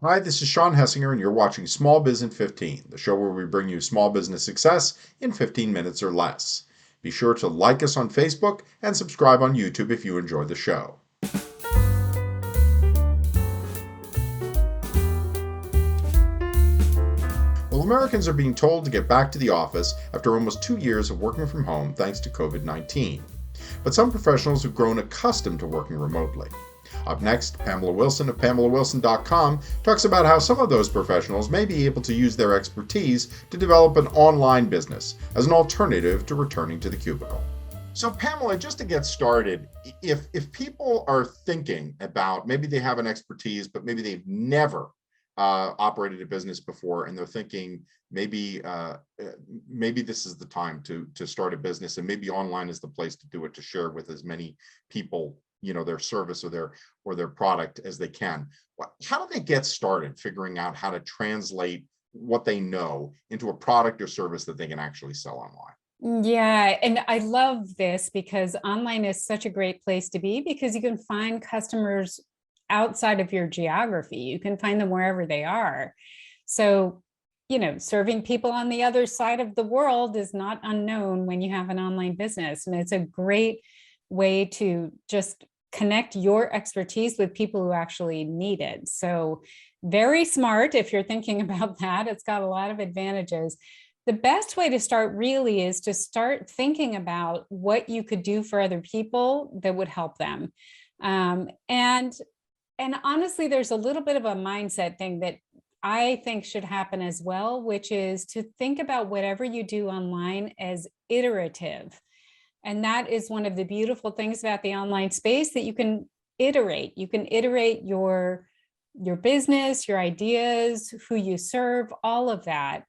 Hi, this is Sean Hessinger, and you're watching Small Biz in 15, the show where we bring you small business success in 15 minutes or less. Be sure to like us on Facebook and subscribe on YouTube if you enjoy the show. Well, Americans are being told to get back to the office after almost 2 years of working from home thanks to COVID-19. But some professionals have grown accustomed to working remotely. Up next, Pamela Wilson of PamelaWilson.com talks about how some of those professionals may be able to use their expertise to develop an online business as an alternative to returning to the cubicle. So, Pamela, just to get started, if people are thinking about maybe they have an expertise, but maybe they've never operated a business before, and they're thinking maybe this is the time to start a business, and maybe online is the place to do it, to share with as many people their service or their product as they can. How do they get started figuring out how to translate what they know into a product or service that they can actually sell online? Yeah, and I love this because online is such a great place to be because you can find customers outside of your geography. You can find them wherever they are. So, serving people on the other side of the world is not unknown when you have an online business. And it's a great way to just connect your expertise with people who actually need it. So, very smart if you're thinking about that. It's got a lot of advantages. The best way to start really is to start thinking about what you could do for other people that would help them. And honestly, there's a little bit of a mindset thing that I think should happen as well, which is to think about whatever you do online as iterative. And that is one of the beautiful things about the online space, that you can iterate. You can iterate your business, your ideas, who you serve, all of that.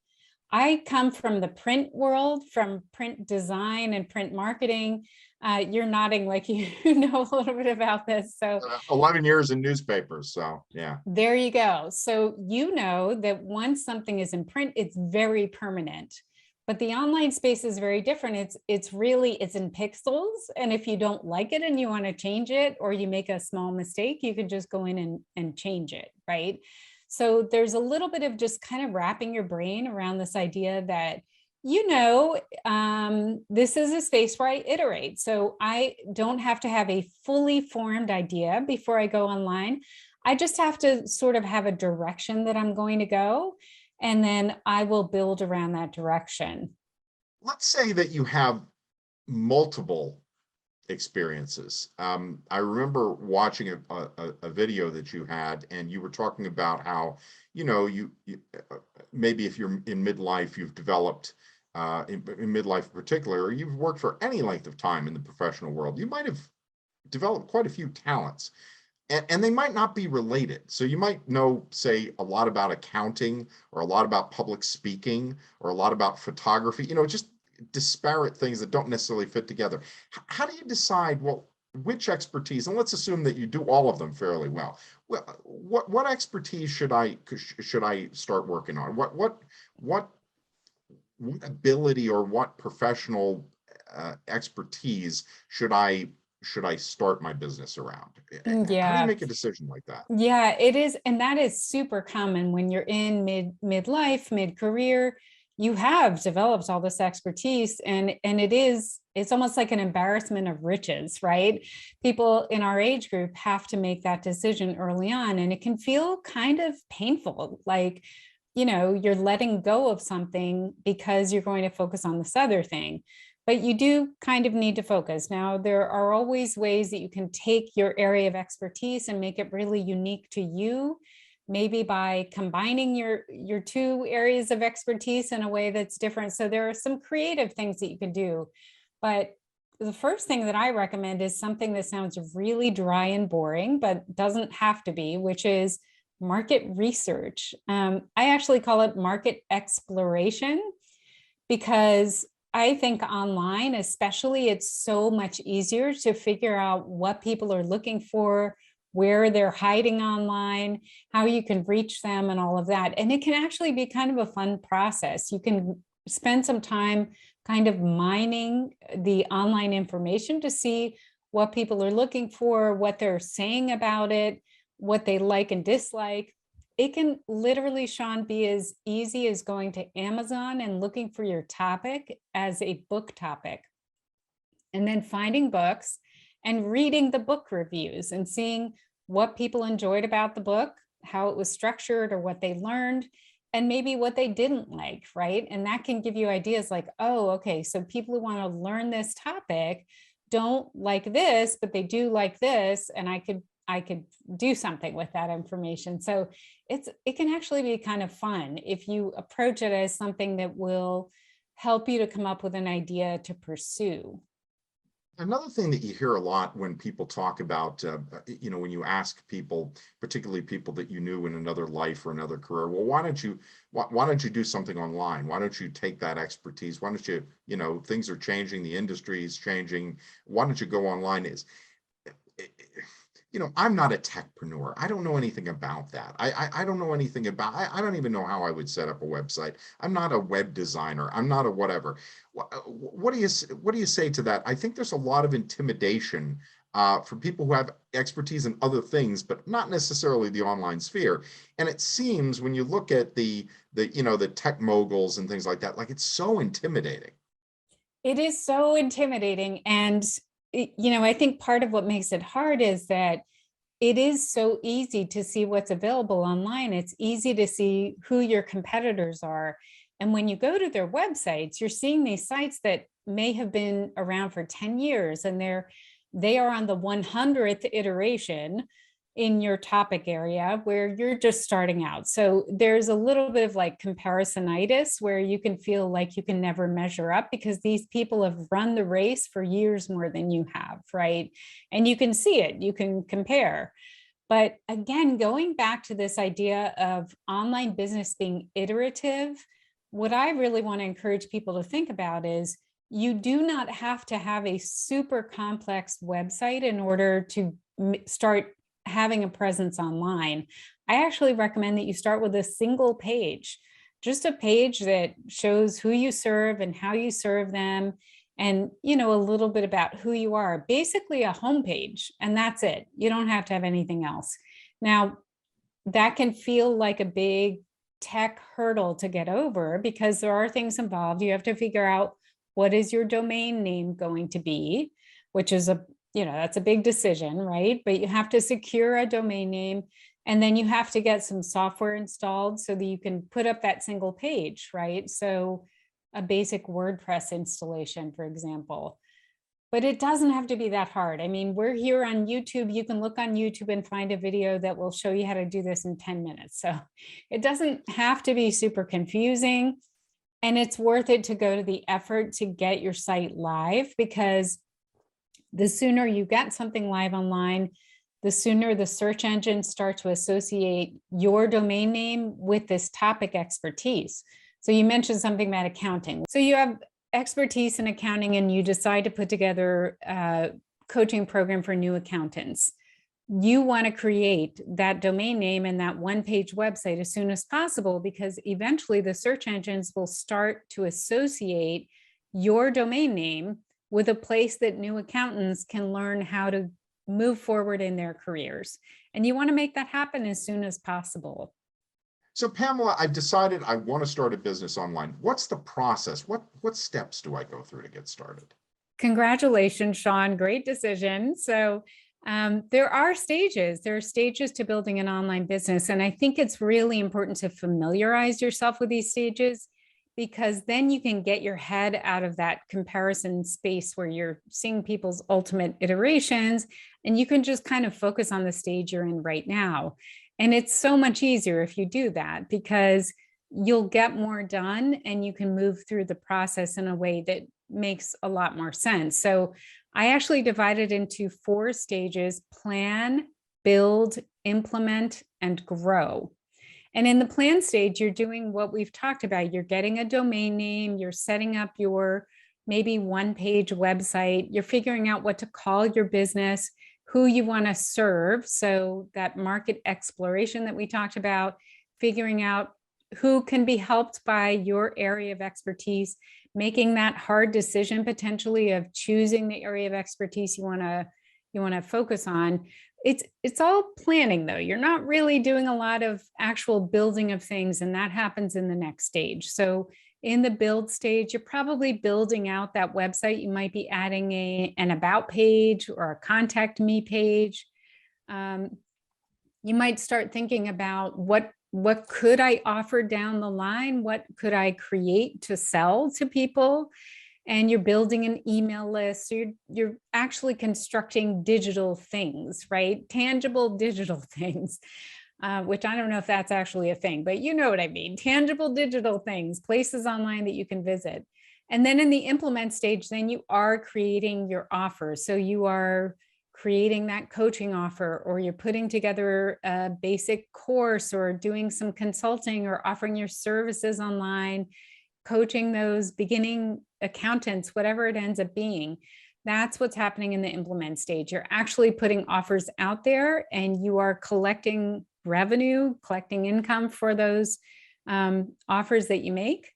I come from the print world, from print design and print marketing. You're nodding like you know a little bit about this. So 11 years in newspapers, so yeah. there you go. So you know that once something is in print, it's very permanent. But the online space is very different. It's in pixels. And if you don't like it and you want to change it, or you make a small mistake, you can just go in and change it, right? So there's a little bit of just kind of wrapping your brain around this idea that, this is a space where I iterate. So I don't have to have a fully formed idea before I go online. I just have to sort of have a direction that I'm going to go, and then I will build around that direction. Let's say that you have multiple experiences. I remember watching a video that you had, and you were talking about how, you maybe if you're in midlife, you've developed, in midlife in particular, or you've worked for any length of time in the professional world, you might have developed quite a few talents. And they might not be related. So you might know, say, a lot about accounting, or a lot about public speaking, or a lot about photography, just disparate things that don't necessarily fit together. How do you decide, well, which expertise, and let's assume that you do all of them fairly well. Well, what expertise should I start working on? What ability or what professional expertise should I start my business around? How do you Yeah. make a decision like that? Yeah, it is. And that is super common when you're in midlife, mid-career. You have developed all this expertise, and it's almost like an embarrassment of riches, right? People in our age group have to make that decision early on, and it can feel kind of painful, like, you're letting go of something because you're going to focus on this other thing. But you do kind of need to focus. Now, there are always ways that you can take your area of expertise and make it really unique to you, maybe by combining your two areas of expertise in a way that's different. So there are some creative things that you can do. But the first thing that I recommend is something that sounds really dry and boring, but doesn't have to be, which is market research. I actually call it market exploration, because I think online, especially, it's so much easier to figure out what people are looking for, where they're hiding online, how you can reach them, and all of that. And it can actually be kind of a fun process. You can spend some time kind of mining the online information to see what people are looking for, what they're saying about it, what they like and dislike. it can literally, Sean, be as easy as going to Amazon and looking for your topic as a book topic, and then finding books and reading the book reviews and seeing what people enjoyed about the book, how it was structured or what they learned, and maybe what they didn't like, right? And that can give you ideas like, oh, okay, so people who want to learn this topic don't like this, but they do like this, and I could do something with that information. So it can actually be kind of fun if you approach it as something that will help you to come up with an idea to pursue. Another thing that you hear a lot when people talk about, when you ask people, particularly people that you knew in another life or another career, well, why don't you do something online? Why don't you take that expertise? Why don't you, things are changing, the industry is changing. Why don't you go online? I'm not a techpreneur. I don't know anything about that. I don't know anything about, I don't even know how I would set up a website. I'm not a web designer. I'm not a whatever. What do you say to that? I think there's a lot of intimidation for people who have expertise in other things, but not necessarily the online sphere. And it seems when you look at the tech moguls and things like that, like it's so intimidating. It is so intimidating. And, I think part of what makes it hard is that it is so easy to see what's available online. It's easy to see who your competitors are. And when you go to their websites, you're seeing these sites that may have been around for 10 years and they are on the 100th iteration in your topic area where you're just starting out. So there's a little bit of like comparisonitis where you can feel like you can never measure up because these people have run the race for years more than you have, right? And you can see it, you can compare. But again, going back to this idea of online business being iterative, what I really want to encourage people to think about is you do not have to have a super complex website in order to start having a presence online. I actually recommend that you start with a single page, just a page that shows who you serve and how you serve them, and a little bit about who you are, basically a homepage, and that's it. You don't have to have anything else. Now, that can feel like a big tech hurdle to get over because there are things involved. You have to figure out what is your domain name going to be, which is that's a big decision, right? But you have to secure a domain name, and then you have to get some software installed so that you can put up that single page, right? So a basic WordPress installation, for example. But it doesn't have to be that hard. I mean, we're here on YouTube. You can look on YouTube and find a video that will show you how to do this in 10 minutes. So it doesn't have to be super confusing. And it's worth it to go to the effort to get your site live, because the sooner you get something live online, the sooner the search engines start to associate your domain name with this topic expertise. So you mentioned something about accounting. So you have expertise in accounting and you decide to put together a coaching program for new accountants. You want to create that domain name and that one-page website as soon as possible, because eventually the search engines will start to associate your domain name with a place that new accountants can learn how to move forward in their careers. And you want to make that happen as soon as possible. So Pamela, I've decided I want to start a business online. What's the process? What steps do I go through to get started? Congratulations, Sean. Great decision. So there are stages. There are stages to building an online business. And I think it's really important to familiarize yourself with these stages, because then you can get your head out of that comparison space where you're seeing people's ultimate iterations, and you can just kind of focus on the stage you're in right now. And it's so much easier if you do that, because you'll get more done and you can move through the process in a way that makes a lot more sense. So I actually divided into 4 stages: plan, build, implement, and grow. And in the plan stage, you're doing what we've talked about. You're getting a domain name, you're setting up your maybe one-page website, you're figuring out what to call your business, who you want to serve. So that market exploration that we talked about, figuring out who can be helped by your area of expertise, making that hard decision potentially of choosing the area of expertise you want to focus on. It's all planning though. You're not really doing a lot of actual building of things, and that happens in the next stage. So in the build stage, you're probably building out that website. You might be adding an about page or a contact me page. You might start thinking about what could I offer down the line? What could I create to sell to people? And you're building an email list. So you're actually constructing digital things, right? Tangible digital things, which I don't know if that's actually a thing, but you know what I mean. Tangible digital things, places online that you can visit. And then in the implement stage, then you are creating your offer. So you are creating that coaching offer, or you're putting together a basic course, or doing some consulting, or offering your services online, coaching those beginning accountants, whatever it ends up being. That's what's happening in the implement stage. You're actually putting offers out there, and you are collecting revenue, collecting income for those offers that you make.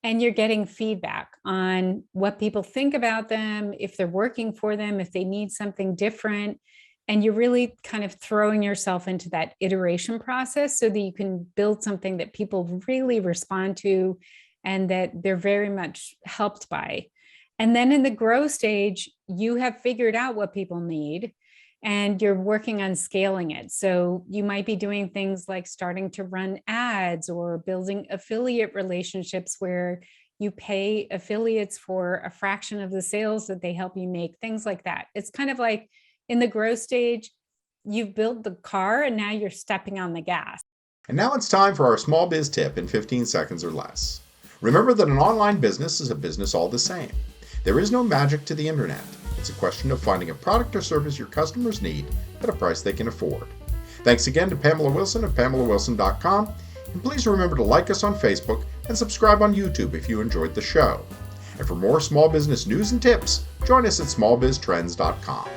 And you're getting feedback on what people think about them, if they're working for them, if they need something different. And you're really kind of throwing yourself into that iteration process so that you can build something that people really respond to and that they're very much helped by. And then in the grow stage, you have figured out what people need and you're working on scaling it. So you might be doing things like starting to run ads or building affiliate relationships where you pay affiliates for a fraction of the sales that they help you make, things like that. It's kind of like in the growth stage, you've built the car and now you're stepping on the gas. And now it's time for our small biz tip in 15 seconds or less. Remember that an online business is a business all the same. There is no magic to the internet. It's a question of finding a product or service your customers need at a price they can afford. Thanks again to Pamela Wilson of PamelaWilson.com, and please remember to like us on Facebook and subscribe on YouTube if you enjoyed the show. And for more small business news and tips, join us at smallbiztrends.com.